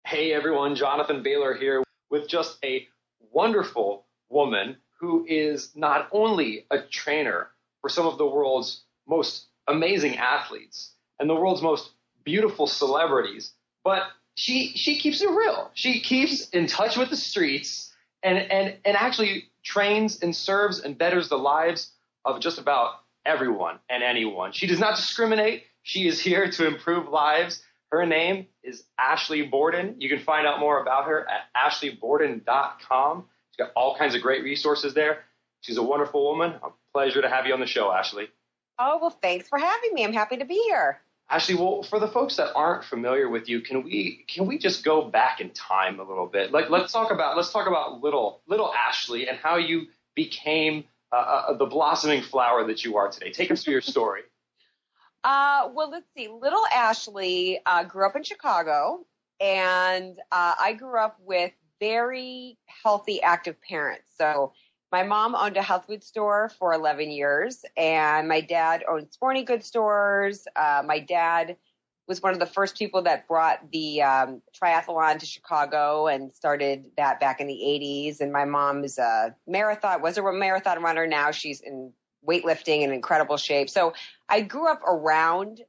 Hey everyone, Jonathan Bailor here with just a wonderful woman who is not only a trainer for some of the world's most amazing athletes and the world's most beautiful celebrities, but she keeps it real. She keeps in touch with the streets and actually trains and serves and betters the lives of just about everyone and anyone. She does not discriminate. She is here to improve lives. Her name is Ashley Borden. You can find out more about her at ashleyborden.com. She's got all kinds of great resources there. She's a wonderful woman. A pleasure to have you on the show, Ashley. Oh, well, thanks for having me. I'm happy to be here. Ashley, well, for the folks that aren't familiar with you, can we just go back in time a little bit? Like, let's talk about little Ashley and how you became the blossoming flower that you are today. Take us through your story. Well, let's see. Little Ashley grew up in Chicago, and I grew up with very healthy, active parents. So my mom owned a health food store for 11 years, and my dad owned sporting goods stores. My dad was one of the first people that brought the triathlon to Chicago and started that back in the 80s. And my mom was a marathon runner. Now she's in weightlifting in incredible shape. So I grew up around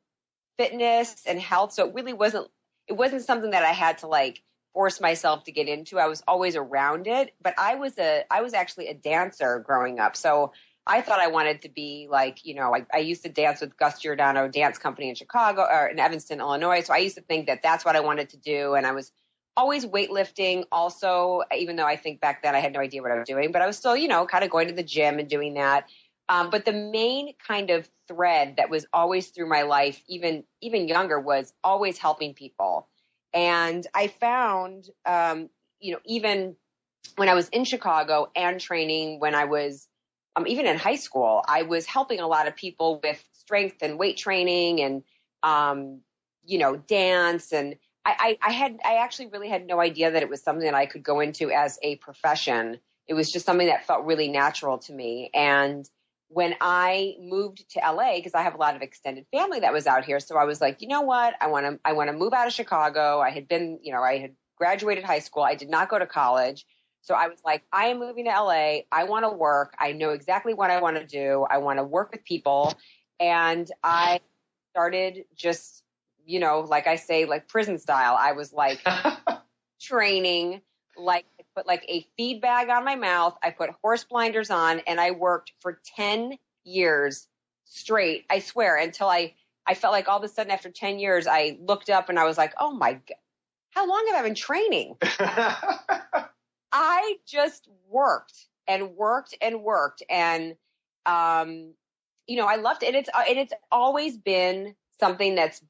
fitness and health. So it wasn't something that I had to like force myself to get into. I was always around it, but I was actually a dancer growing up. So I thought I wanted to be like, I used to dance with Gus Giordano Dance Company in Chicago or in Evanston, Illinois. So I used to think that that's what I wanted to do. And I was always weightlifting also, even though I think back then I had no idea what I was doing, but I was still, kind of going to the gym and doing that. But the main kind of thread that was always through my life, even younger, was always helping people. And I found, even when I was in Chicago and training, when I was even in high school, I was helping a lot of people with strength and weight training and, dance. And I actually really had no idea that it was something that I could go into as a profession. It was just something that felt really natural to me. And when I moved to LA, because I have a lot of extended family that was out here, so I was like, you know what, I want to move out of Chicago. I had graduated high school. I did not go to college. So I was like, I am moving to LA. I want to work. I know exactly what I want to do. I want to work with people. And I started just, like I say, like prison style. I was like training, like I put like a feed bag on my mouth. I put horse blinders on, and I worked for 10 years straight. I swear, until I felt like all of a sudden after 10 years, I looked up and I was like, oh my God, how long have I been training? I just worked and worked and worked. And, I loved it. And it's always been something that's,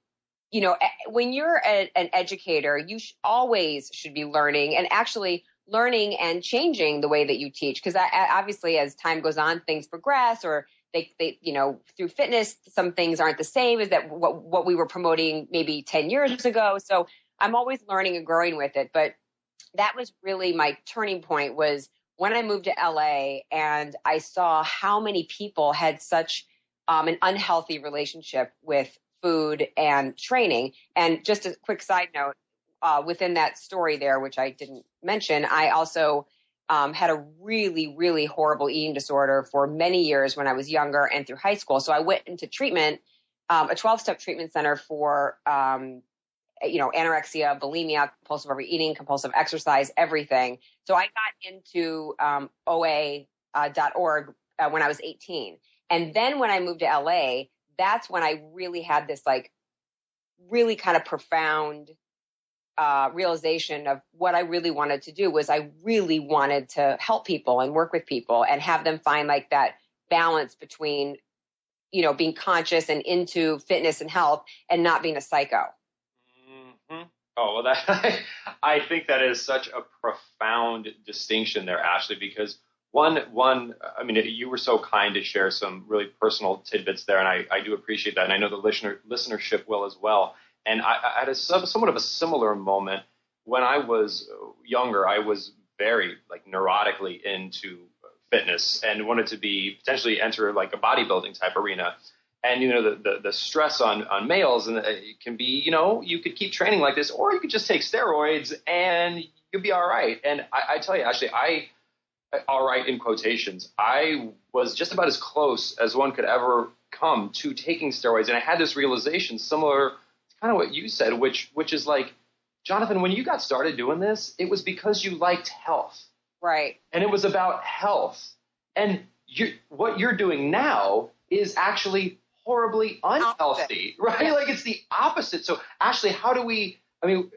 when you're an educator, you always should be learning and actually learning and changing the way that you teach. Because obviously, as time goes on, things progress, or they through fitness, some things aren't the same as that what we were promoting maybe 10 years ago. So I'm always learning and growing with it. But that was really my turning point, was when I moved to LA and I saw how many people had such an unhealthy relationship with food and training. And just a quick side note, within that story there, which I didn't mention, I also had a really, really horrible eating disorder for many years when I was younger and through high school. So I went into treatment, a 12-step treatment center for anorexia, bulimia, compulsive overeating, compulsive exercise, everything. So I got into OA.org when I was 18. And then when I moved to LA, that's when I really had this like really kind of profound realization of what I really wanted to do. Was I really wanted to help people and work with people and have them find like that balance between, being conscious and into fitness and health and not being a psycho. Mm-hmm. Oh, well, I think that is such a profound distinction there, Ashley, because you were so kind to share some really personal tidbits there, and I do appreciate that, and I know the listenership will as well. And I had somewhat of a similar moment when I was younger. I was very neurotically into fitness and wanted to potentially enter like a bodybuilding type arena. And, the stress on males, and it can be, you could keep training like this, or you could just take steroids and you'll be all right. And I tell you, actually, all right in quotations, I was just about as close as one could ever come to taking steroids. And I had this realization similar to kind of what you said, which is like, Jonathan, when you got started doing this, it was because you liked health. Right. And it was about health. And what you're doing now is actually horribly unhealthy, right? Yeah. Like it's the opposite. So Ashley, how do we in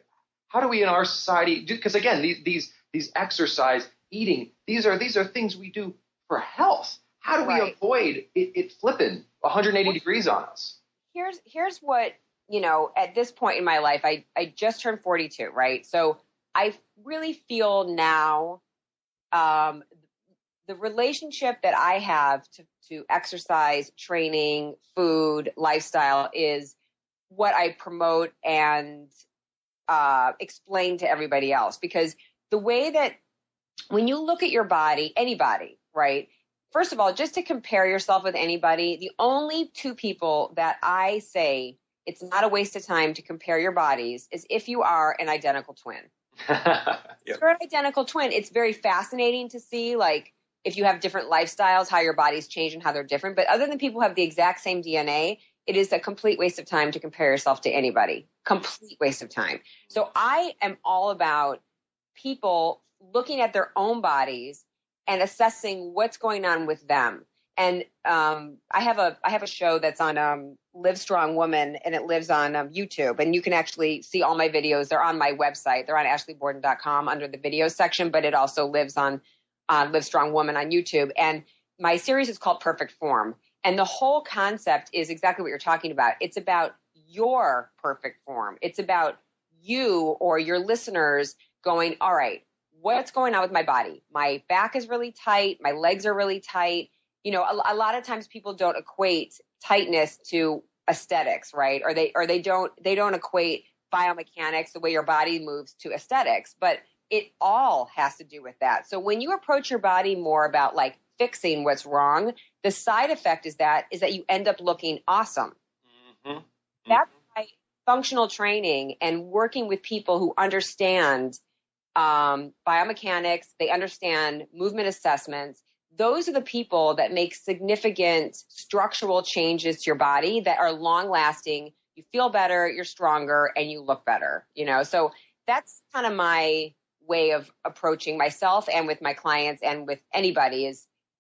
our society do, because again, these exercise, eating, these are things we do for health. How do we avoid it flipping 180 degrees on us? Here's what, at this point in my life, I just turned 42, right? So I really feel now the relationship that I have to exercise, training, food, lifestyle is what I promote and explain to everybody else. Because the way that when you look at your body, anybody, right? First of all, just to compare yourself with anybody, the only two people that I say it's not a waste of time to compare your bodies is if you are an identical twin. Yep. If you're an identical twin, it's very fascinating to see, like, if you have different lifestyles, how your bodies change and how they're different. But other than people who have the exact same DNA, it is a complete waste of time to compare yourself to anybody. Complete waste of time. So I am all about people looking at their own bodies and assessing what's going on with them. And I have a show that's on Live Strong Woman, and it lives on YouTube. And you can actually see all my videos. They're on my website. They're on ashleyborden.com under the videos section, but it also lives on Live Strong Woman on YouTube. And my series is called Perfect Form. And the whole concept is exactly what you're talking about. It's about your perfect form. It's about you or your listeners going, all right, what's going on with my body? My back is really tight. My legs are really tight. A lot of times people don't equate tightness to aesthetics, right? Or they don't equate biomechanics, the way your body moves, to aesthetics, but it all has to do with that. So when you approach your body more about like fixing what's wrong, the side effect is that you end up looking awesome. Mm-hmm. That's why functional training and working with people who understand biomechanics, they understand movement assessments. Those are the people that make significant structural changes to your body that are long lasting. You feel better, you're stronger, and you look better, So that's kind of my way of approaching myself and with my clients and with anybody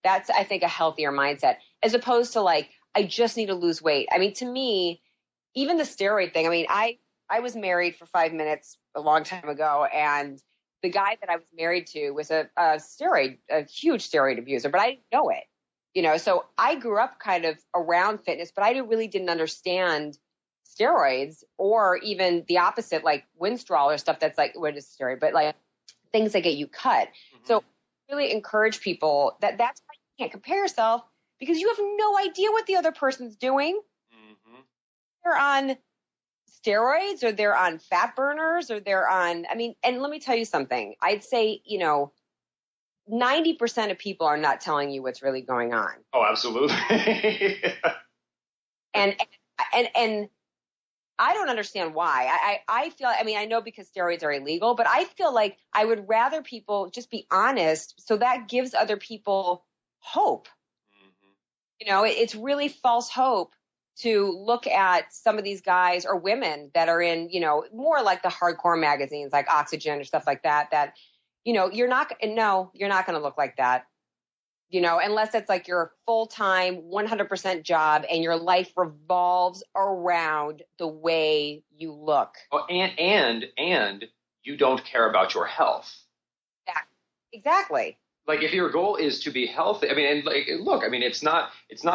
that's, I think, a healthier mindset, as opposed to like, I just need to lose weight. I mean, to me, even the steroid thing, I was married for 5 minutes a long time ago, and the guy that I was married to was a huge steroid abuser, but I didn't know it, So I grew up kind of around fitness, but I really didn't understand steroids, or even the opposite, like Winstrol or stuff that's like, what is a steroid? But like things that get you cut. Mm-hmm. So I really encourage people that's why you can't compare yourself, because you have no idea what the other person's doing. Mm-hmm. They're on steroids, or they're on fat burners, or they're on, and let me tell you something. I'd say, 90% of people are not telling you what's really going on. Oh, absolutely. and I don't understand why. I feel, I know because steroids are illegal, but I feel like I would rather people just be honest, so that gives other people hope. Mm-hmm. It's really false hope to look at some of these guys or women that are in, more like the hardcore magazines like Oxygen or stuff like that, you're not going to look like that, unless it's like your full-time 100% job and your life revolves around the way you look. Oh, and you don't care about your health. Yeah, exactly. Like if your goal is to be healthy, it's not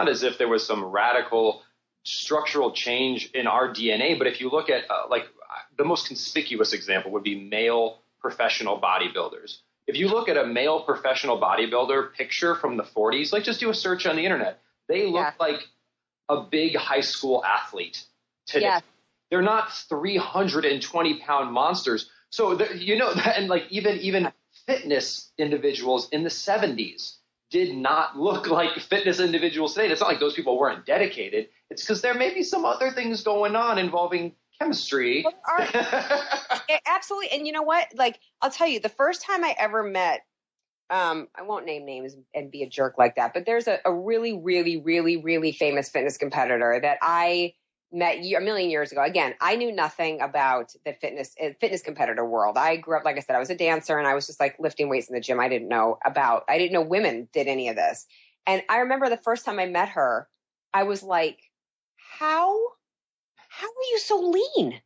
as if there was some radical structural change in our DNA, but if you look at the most conspicuous example would be male professional bodybuilders. If you look at a male professional bodybuilder picture from the 40s, like just do a search on the internet, they look like a big high school athlete today. Yeah. They're not 320-pound monsters. So and like even fitness individuals in the 70s, did not look like fitness individuals today. It's not like those people weren't dedicated. It's because there may be some other things going on involving chemistry. Absolutely. And you know what? Like, I'll tell you, the first time I ever met, I won't name names and be a jerk like that, but there's a really, really, really, really famous fitness competitor that I met a million years ago. Again, I knew nothing about the fitness competitor world. I grew up, like I said, I was a dancer and I was just like lifting weights in the gym. I didn't know women did any of this. And I remember the first time I met her, I was like, how are you so lean?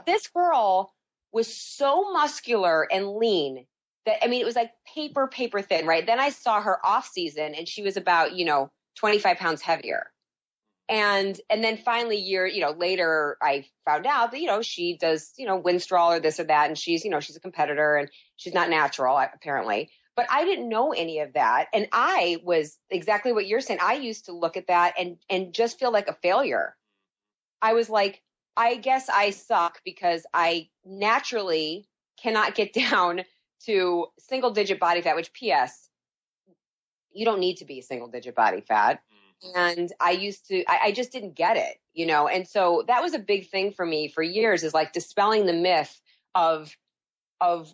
This girl was so muscular and lean that, I mean, it was like paper thin, right? Then I saw her off season and she was about, 25 pounds heavier. And then finally later I found out that, she does, Winstrol or this or that. And she's a competitor and she's not natural apparently, but I didn't know any of that. And I was exactly what you're saying. I used to look at that and just feel like a failure. I was like, I guess I suck because I naturally cannot get down to single digit body fat, which PS, you don't need to be single digit body fat. And I just didn't get it, and so that was a big thing for me for years, is like dispelling the myth of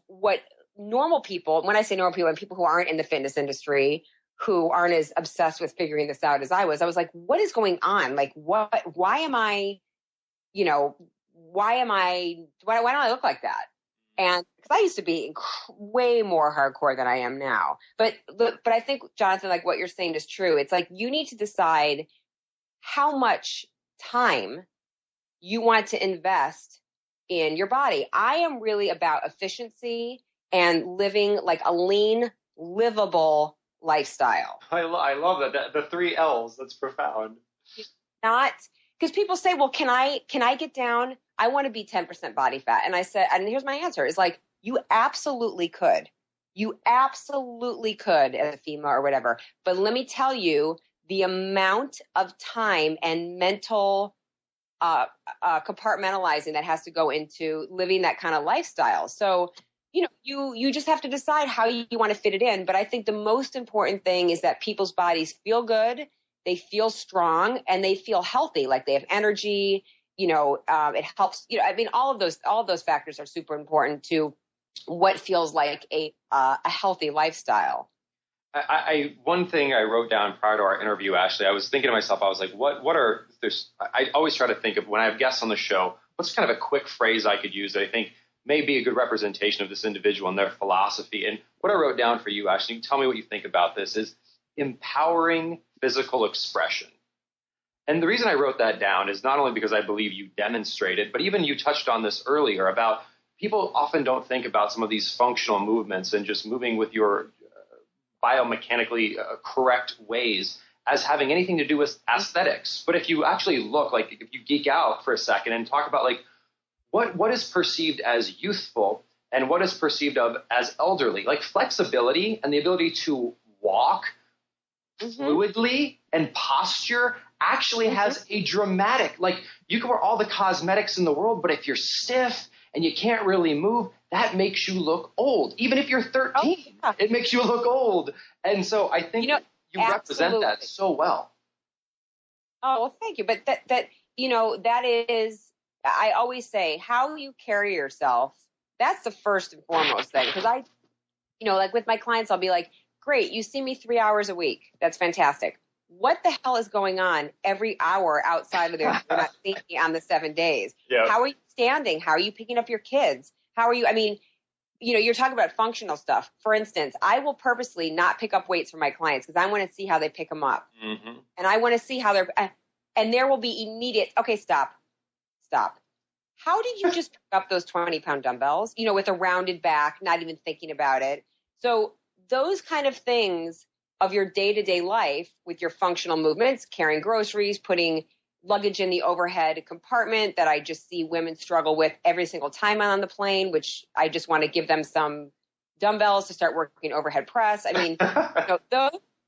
what normal people, when I say normal people, and people who aren't in the fitness industry, who aren't as obsessed with figuring this out as I was like, what is going on? Like, why don't I look like that? And because I used to be way more hardcore than I am now. But I think, Jonathan, like what you're saying is true. It's like you need to decide how much time you want to invest in your body. I am really about efficiency and living like a lean, livable lifestyle. I love that. The 3 L's. That's profound. Not because people say, well, can I get down? I want to be 10% body fat. And I said, and here's my answer, is like, you absolutely could. You absolutely could as a female or whatever. But let me tell you, the amount of time and mental compartmentalizing that has to go into living that kind of lifestyle. So, you just have to decide how you want to fit it in. But I think the most important thing is that people's bodies feel good, they feel strong, and they feel healthy, like they have energy. It helps, all of those factors are super important to what feels like a healthy lifestyle. One thing I wrote down prior to our interview, Ashley, I was thinking to myself, I was like, I always try to think of, when I have guests on the show, what's kind of a quick phrase I could use that I think may be a good representation of this individual and their philosophy. And what I wrote down for you, Ashley, tell me what you think about this, is empowering physical expression. And the reason I wrote that down is not only because I believe you demonstrated, but even you touched on this earlier about people often don't think about some of these functional movements and just moving with your biomechanically correct ways as having anything to do with aesthetics. But if you actually look, like if you geek out for a second and talk about like what is perceived as youthful and what is perceived of as elderly, like flexibility and the ability to walk fluidly and posture actually has a dramatic, like you can wear all the cosmetics in the world, but if you're stiff and you can't really move, that makes you look old. Even if you're 13, it makes you look old. And so I think you represent that so well. Oh, well, thank you. But that is, I always say, how you carry yourself, that's the first and foremost thing. Because like with my clients, I'll be like, great, you see me 3 hours a week. That's fantastic. What the hell is going on every hour outside of there? You're not seeing me on the 7 days. Yep. How are you standing? How are you picking up your kids? How are you? I mean, you're talking about functional stuff. For instance, I will purposely not pick up weights for my clients because I want to see how they pick them up. Mm-hmm. And I want to see how and there will be immediate, okay, stop. How did you just pick up those 20-pound dumbbells, with a rounded back, not even thinking about it? So those kind of things of your day-to-day life with your functional movements, carrying groceries, putting luggage in the overhead compartment that I just see women struggle with every single time I'm on the plane, which I just want to give them some dumbbells to start working overhead press. I mean,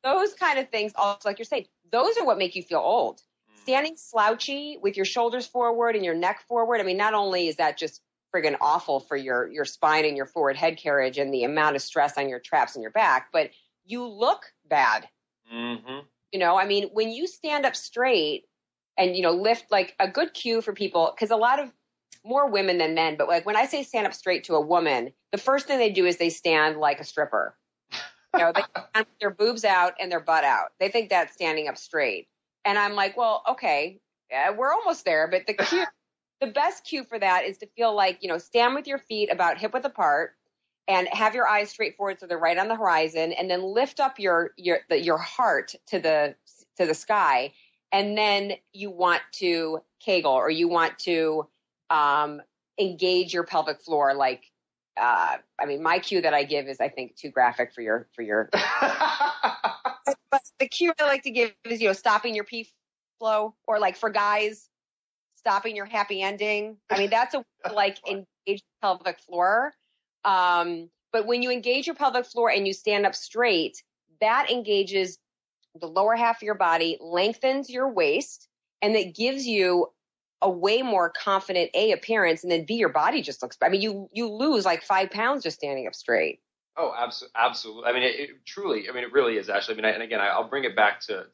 those kind of things, also like you're saying, those are what make you feel old. Standing slouchy with your shoulders forward and your neck forward. I mean, not only is that just friggin' awful for your spine and your forward head carriage and the amount of stress on your traps and your back, but you look bad. Mm-hmm. You know, I mean, when you stand up straight and, you know, lift, like a good cue for people, because a lot of more women than men, but like when I say stand up straight to a woman, the first thing they do is they stand like a stripper. You know, they stand with their boobs out and their butt out. They think that's standing up straight. And I'm like, well, okay, yeah, we're almost there. But the best cue for that is to feel like, you know, stand with your feet about hip width apart and have your eyes straight forward so they're right on the horizon, and then lift up your heart to the sky. And then you want to Kegel, or you want to engage your pelvic floor. Like, I mean, my cue that I give is, I think, too graphic for your. But the cue I like to give is, you know, stopping your pee flow, or like for guys, stopping your happy ending. I mean, that's a like engage pelvic floor. But when you engage your pelvic floor and you stand up straight, that engages the lower half of your body, lengthens your waist, and it gives you a way more confident appearance, and then your body just looks. I mean, you lose like 5 pounds just standing up straight. Oh, absolutely. I mean, it truly. I mean, it really is, Ashley. I mean, and again, I'll bring it back to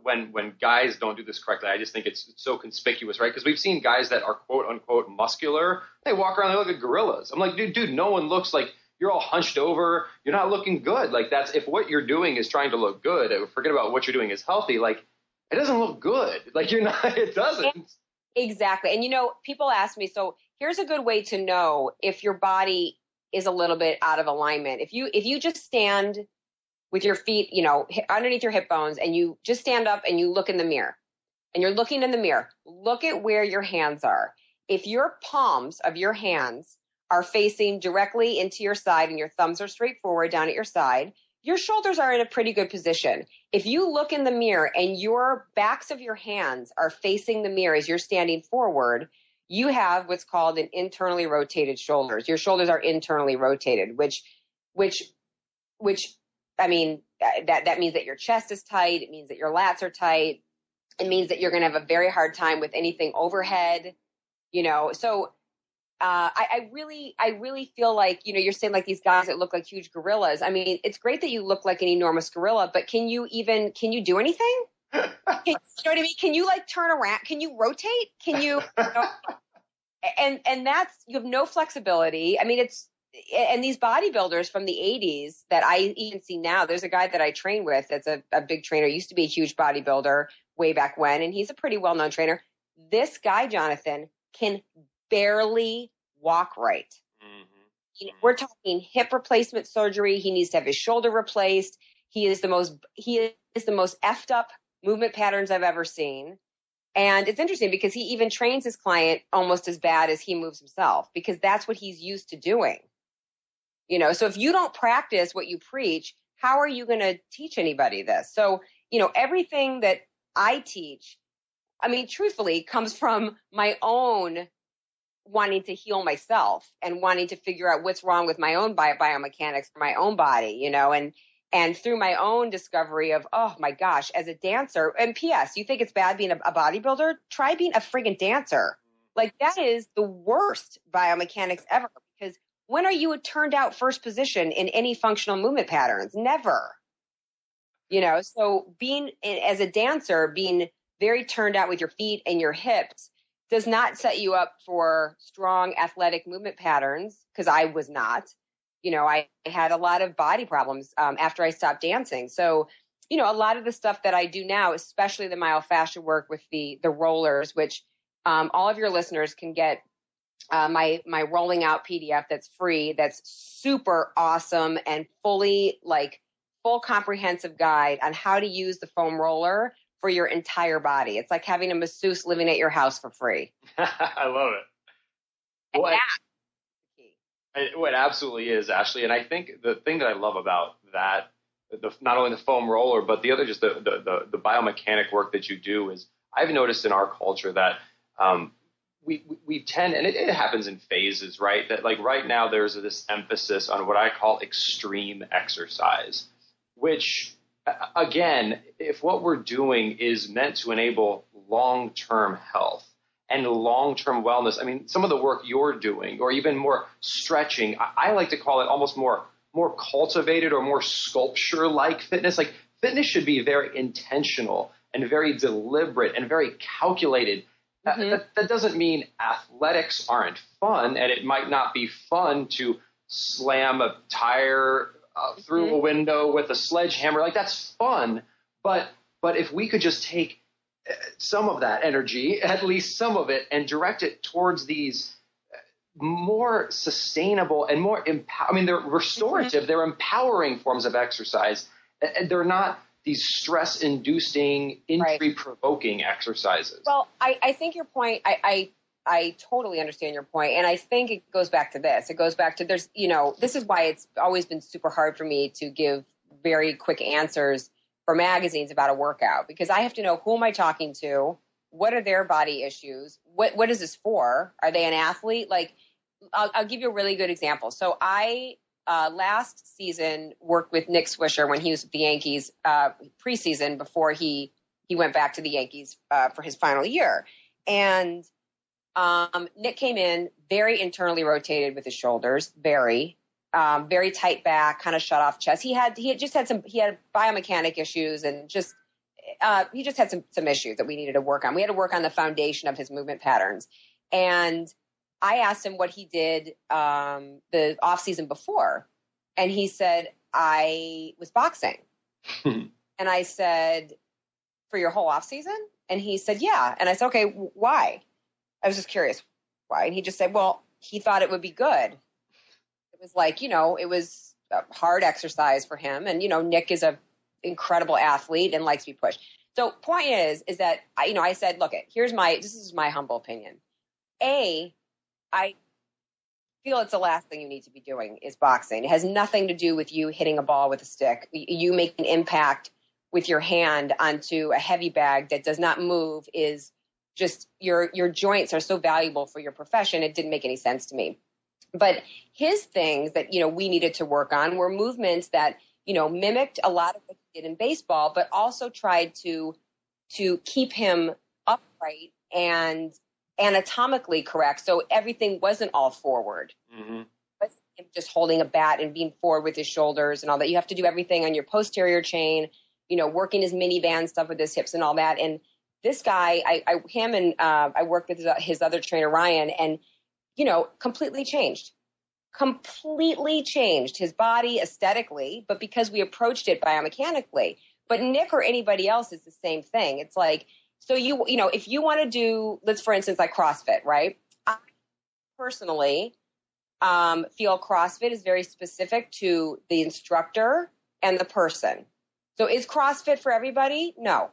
when guys don't do this correctly. I just think it's so conspicuous, right? Because we've seen guys that are quote unquote muscular. They walk around, they look like gorillas. I'm like, dude, no one looks like. You're all hunched over. You're not looking good. Like, that's, if what you're doing is trying to look good, forget about what you're doing is healthy. Like, it doesn't look good. Like, you're not. It doesn't. Exactly. And, you know, people ask me, so here's a good way to know if your body is a little bit out of alignment. If you just stand with your feet, you know, underneath your hip bones, and you just stand up and you look in the mirror, and you're looking in the mirror, look at where your hands are. If your palms of your hands are facing directly into your side and your thumbs are straight forward down at your side, your shoulders are in a pretty good position. If you look in the mirror and your backs of your hands are facing the mirror as you're standing forward, you have what's called an internally rotated shoulders. Your shoulders are internally rotated, which I mean, that means that your chest is tight. It means that your lats are tight. It means that you're going to have a very hard time with anything overhead, you know. So I really feel like, you know, you're saying like these guys that look like huge gorillas. I mean, it's great that you look like an enormous gorilla, but can you do anything? You know what I mean? Can you like turn around? Can you rotate? Can you know, and that's, you have no flexibility. I mean, and these bodybuilders from the 80s that I even see now, there's a guy that I train with that's a big trainer, used to be a huge bodybuilder way back when, and he's a pretty well-known trainer. This guy, Jonathan, can barely walk right. Mm-hmm. We're talking hip replacement surgery. He needs to have his shoulder replaced. He is the most effed up movement patterns I've ever seen. And it's interesting because he even trains his client almost as bad as he moves himself, because that's what he's used to doing. You know, so if you don't practice what you preach, how are you going to teach anybody this? So, you know, everything that I teach, I mean, truthfully, comes from my own wanting to heal myself and wanting to figure out what's wrong with my own biomechanics for my own body, you know, and through my own discovery of, oh my gosh, as a dancer, and P.S., you think it's bad being a bodybuilder? Try being a friggin' dancer. Like, that is the worst biomechanics ever, because when are you turned out first position in any functional movement patterns? Never. You know, so as a dancer, being very turned out with your feet and your hips does not set you up for strong athletic movement patterns, because I was not. You know, I had a lot of body problems after I stopped dancing. So, you know, a lot of the stuff that I do now, especially the myofascial work with the rollers, which all of your listeners can get my rolling out PDF that's free, that's super awesome and full comprehensive guide on how to use the foam roller for your entire body. It's like having a masseuse living at your house for free. I love it. It absolutely is, Ashley. And I think the thing that I love about that, not only the foam roller, but the other, just the biomechanic work that you do, is I've noticed in our culture that we tend, and it happens in phases, right? That like right now there's this emphasis on what I call extreme exercise, which, again, if what we're doing is meant to enable long-term health and long-term wellness, I mean, some of the work you're doing, or even more stretching, I like to call it almost more more cultivated or more sculpture-like fitness. Like fitness should be very intentional and very deliberate and very calculated. That doesn't mean athletics aren't fun, and it might not be fun to slam a tire through a window with a sledgehammer. Like that's fun, but if we could just take some of that energy, at least some of it, and direct it towards these more sustainable and more they're restorative, they're empowering forms of exercise. And they're not these stress-inducing, injury-provoking exercises. Well, I think your point, I totally understand your point, and I think it goes back to this. It goes back to this is why it's always been super hard for me to give very quick answers for magazines about a workout, because I have to know who am I talking to, what are their body issues, what is this for? Are they an athlete? Like, I'll give you a really good example. So I last season worked with Nick Swisher when he was with the Yankees preseason before he went back to the Yankees for his final year. And Nick came in very internally rotated with his shoulders, very tight back, kind of shut off chest. He had biomechanic issues and he just had some issues that we needed to work on. We had to work on the foundation of his movement patterns. And I asked him what he did the off season before. And he said, I was boxing. And I said, for your whole off season? And he said, yeah. And I said, okay, why? I was just curious why. And he just said, well, he thought it would be good. It was like, it was a hard exercise for him. And, Nick is an incredible athlete and likes to be pushed. So point is that, I said, look, this is my humble opinion. I feel it's the last thing you need to be doing is boxing. It has nothing to do with you hitting a ball with a stick. You make an impact with your hand onto a heavy bag that does not move is just your joints are so valuable for your profession. It didn't make any sense to me. But his things that, we needed to work on were movements that, mimicked a lot of what he did in baseball, but also tried to keep him upright and anatomically correct, so everything wasn't all forward. But just holding a bat and being forward with his shoulders and all that. You have to do everything on your posterior chain, working his minivan stuff with his hips and all that. And this guy, I worked with his other trainer, Ryan, and, completely changed his body aesthetically, but because we approached it biomechanically. But Nick or anybody else is the same thing. It's like, so if you want to do, let's for instance, like CrossFit, right? I personally feel CrossFit is very specific to the instructor and the person. So is CrossFit for everybody? No,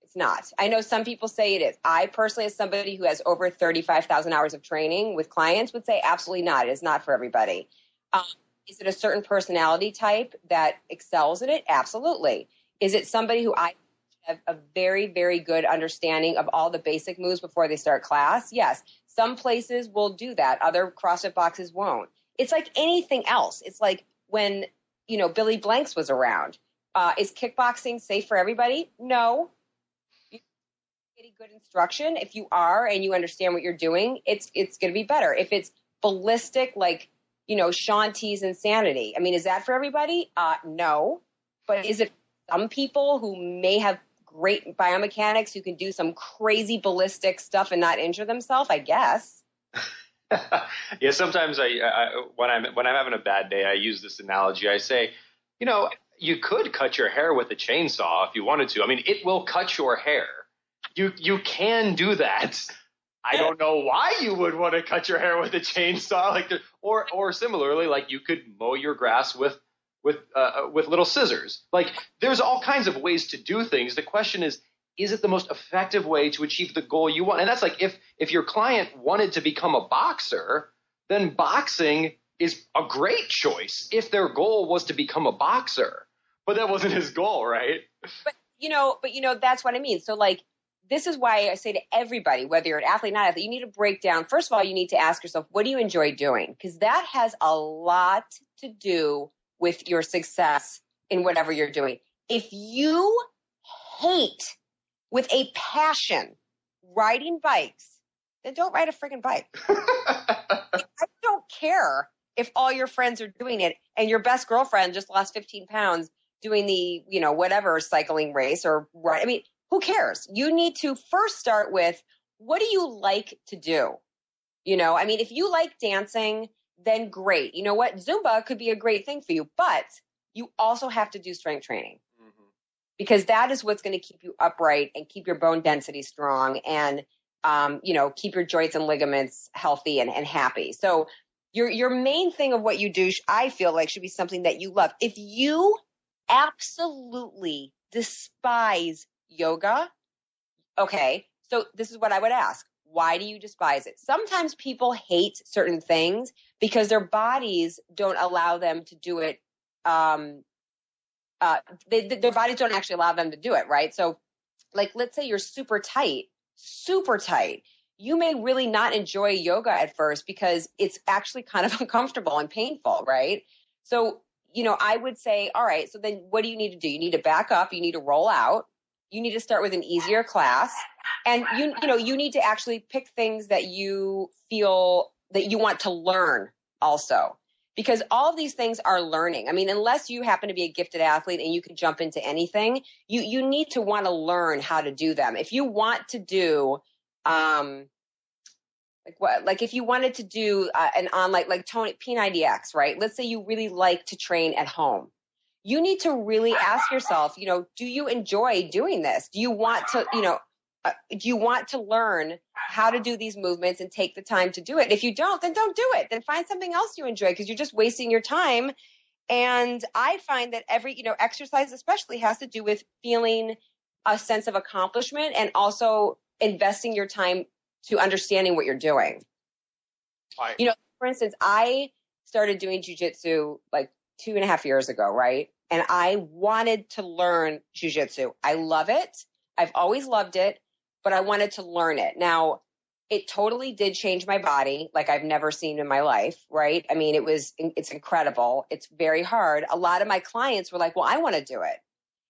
it's not. I know some people say it is. I personally, as somebody who has over 35,000 hours of training with clients, would say absolutely not. It is not for everybody. Is it a certain personality type that excels in it? Absolutely. Is it somebody who I have a very, very good understanding of all the basic moves before they start class? Yes. Some places will do that. Other CrossFit boxes won't. It's like anything else. It's like when, Billy Blanks was around. Is kickboxing safe for everybody? No. You get good instruction. If you are and you understand what you're doing, it's going to be better. If it's ballistic, like, Shaun T's Insanity, is that for everybody? No. But is it some people who may have great biomechanics who can do some crazy ballistic stuff and not injure themselves? I guess. Yeah, sometimes when I'm having a bad day, I use this analogy. I say, you could cut your hair with a chainsaw if you wanted to. It will cut your hair. You can do that. I don't know why you would want to cut your hair with a chainsaw, or similarly, like you could mow your grass with little scissors. Like there's all kinds of ways to do things. The question is it the most effective way to achieve the goal you want? And that's like if your client wanted to become a boxer, then boxing is a great choice if their goal was to become a boxer. But that wasn't his goal, right? But that's what I mean. So like, this is why I say to everybody, whether you're an athlete or not athlete, you need to break down. First of all, you need to ask yourself, what do you enjoy doing? Because that has a lot to do with your success in whatever you're doing. If you hate with a passion riding bikes, then don't ride a friggin' bike. I don't care if all your friends are doing it and your best girlfriend just lost 15 pounds doing the, whatever cycling race or run. I mean, who cares? You need to first start with, what do you like to do? I mean, if you like dancing, then great. You know what? Zumba could be a great thing for you, but you also have to do strength training because that is what's going to keep you upright and keep your bone density strong and, keep your joints and ligaments healthy and happy. So your main thing of what you do, I feel like, should be something that you love. If you absolutely despise yoga, okay, so this is what I would ask. Why do you despise it? Sometimes people hate certain things because their bodies don't allow them to do it. Their bodies don't actually allow them to do it, right? So, like, let's say you're super tight. You may really not enjoy yoga at first because it's actually kind of uncomfortable and painful, right? So, I would say, all right, so then what do you need to do? You need to back up. You need to roll out. You need to start with an easier class. And you need to actually pick things that you feel that you want to learn also, because all of these things are learning. I mean, unless you happen to be a gifted athlete and you can jump into anything, you need to want to learn how to do them. If you want to do, if you wanted to do an online, like Tony P90X, right? Let's say you really like to train at home. You need to really ask yourself, do you enjoy doing this? Do you want to, do you want to learn how to do these movements and take the time to do it? If you don't, then don't do it. Then find something else you enjoy because you're just wasting your time. And I find that every, exercise especially has to do with feeling a sense of accomplishment and also investing your time to understanding what you're doing. Right. For instance, I started doing jujitsu like 2.5 years ago, right? And I wanted to learn jujitsu. I love it. I've always loved it, but I wanted to learn it. Now, it totally did change my body like I've never seen in my life, right? I mean, it's incredible. It's very hard. A lot of my clients were like, well, I want to do it.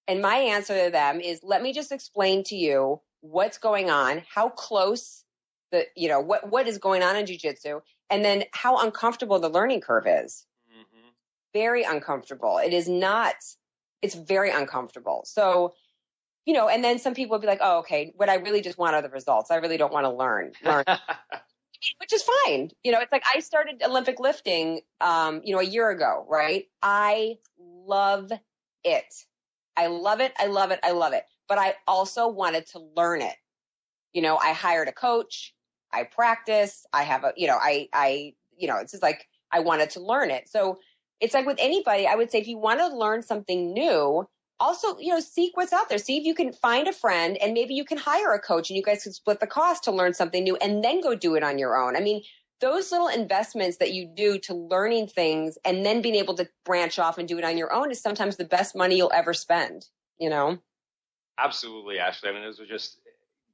And my answer to them is, let me just explain to you what's going on, how close what is going on in jiu-jitsu, and then how uncomfortable the learning curve is. Mm-hmm. Very uncomfortable. It's very uncomfortable. So, and then some people would be like, oh, okay, what I really just want are the results. I really don't want to learn, which is fine. It's like I started Olympic lifting, a year ago, right? I love it. I love it. I love it. I love it. But I also wanted to learn it. I hired a coach. I practice. I have it's just like I wanted to learn it. So it's like with anybody, I would say if you want to learn something new, also, seek what's out there. See if you can find a friend and maybe you can hire a coach and you guys can split the cost to learn something new and then go do it on your own. I mean, those little investments that you do to learning things and then being able to branch off and do it on your own is sometimes the best money you'll ever spend, Absolutely, Ashley. I mean, those are just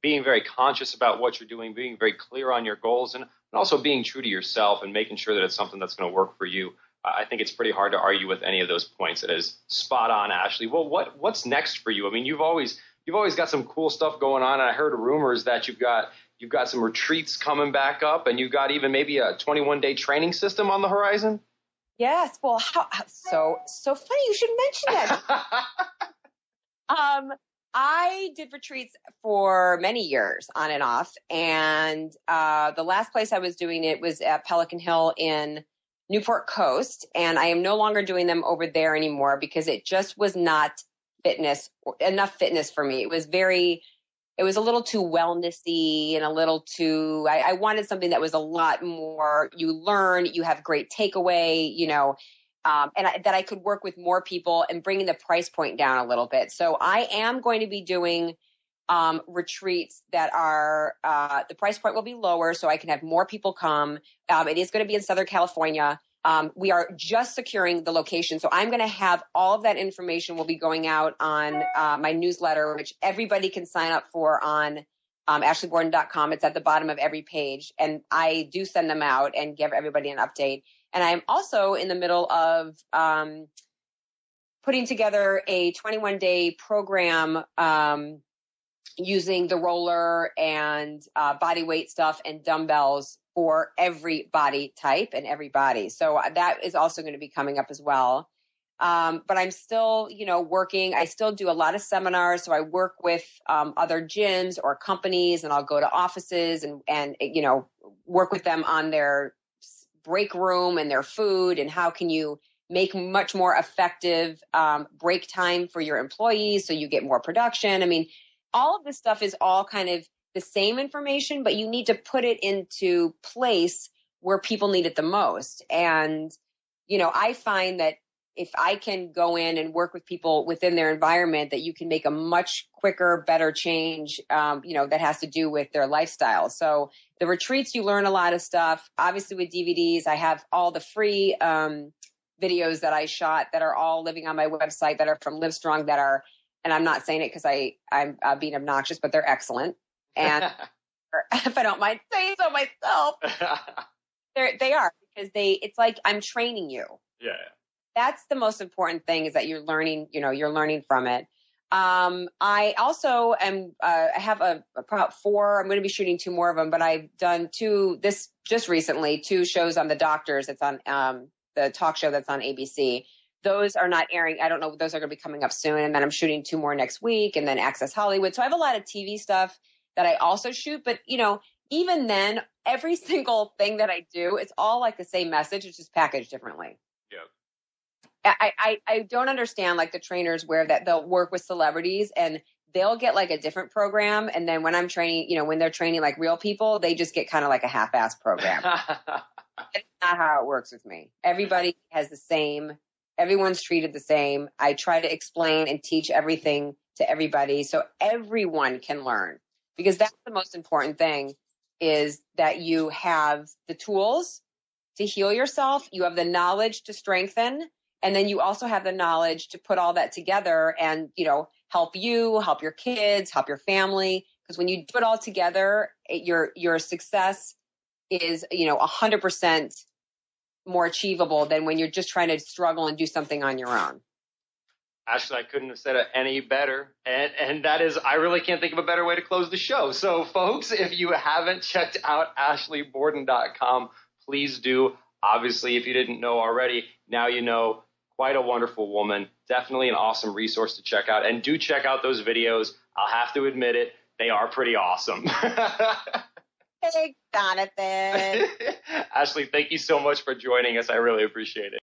being very conscious about what you're doing, being very clear on your goals, and also being true to yourself and making sure that it's something that's going to work for you. I think it's pretty hard to argue with any of those points. It is spot on, Ashley. Well, what's next for you? I mean, you've always got some cool stuff going on, and I heard rumors that you've got some retreats coming back up, and you've got even maybe a 21-day training system on the horizon. Yes. Well, so funny you should mention that. I did retreats for many years on and off. And the last place I was doing it was at Pelican Hill in Newport Coast. And I am no longer doing them over there anymore because it just was not enough fitness for me. It was a little too wellnessy and a little too, I wanted something that was a lot more, you learn, you have great takeaway, that I could work with more people and bringing the price point down a little bit. So I am going to be doing retreats that are the price point will be lower so I can have more people come. It is going to be in Southern California. We are just securing the location. So I'm going to have all of that information will be going out on my newsletter, which everybody can sign up for on ashleyborden.com. It's at the bottom of every page. And I do send them out and give everybody an update. And I'm also in the middle of putting together a 21-day program using the roller and body weight stuff and dumbbells for every body type and every body. So that is also going to be coming up as well. But I'm still, working. I still do a lot of seminars. So I work with other gyms or companies, and I'll go to offices and work with them on their break room and their food, and how can you make much more effective break time for your employees so you get more production. I mean, all of this stuff is all kind of the same information, but you need to put it into place where people need it the most. And, I find that if I can go in and work with people within their environment, that you can make a much quicker, better change, that has to do with their lifestyle. So the retreats, you learn a lot of stuff. Obviously with DVDs, I have all the free videos that I shot that are all living on my website that are from Livestrong that are, and I'm not saying it because I'm being obnoxious, but they're excellent. And if I don't mind saying so myself, they are, because it's like I'm training you. Yeah. That's the most important thing, is that you're learning from it. I also I have about 4, I'm going to be shooting 2 more of them, but I've done 2 just recently, 2 shows on the doctors. It's on the talk show that's on ABC. Those are not airing. I don't know. Those are going to be coming up soon. And then I'm shooting 2 more next week, and then Access Hollywood. So I have a lot of TV stuff that I also shoot, but even then, every single thing that I do, it's all like the same message. It's just packaged differently. Yeah. I don't understand, like, the trainers where that they'll work with celebrities and they'll get like a different program. And then when I'm training, when they're training like real people, they just get kind of like a half-assed program. It's not how it works with me. Everybody has everyone's treated the same. I try to explain and teach everything to everybody so everyone can learn, because that's the most important thing, is that you have the tools to heal yourself. You have the knowledge to strengthen. And then you also have the knowledge to put all that together and, help you, help your kids, help your family. Because when you do it all together, your success is, 100% more achievable than when you're just trying to struggle and do something on your own. Ashley, I couldn't have said it any better. And that is, I really can't think of a better way to close the show. So folks, if you haven't checked out AshleyBorden.com, please do. Obviously, if you didn't know already, now you know. Quite a wonderful woman. Definitely an awesome resource to check out. And do check out those videos. I'll have to admit it. They are pretty awesome. Hey, Jonathan. Ashley, thank you so much for joining us. I really appreciate it.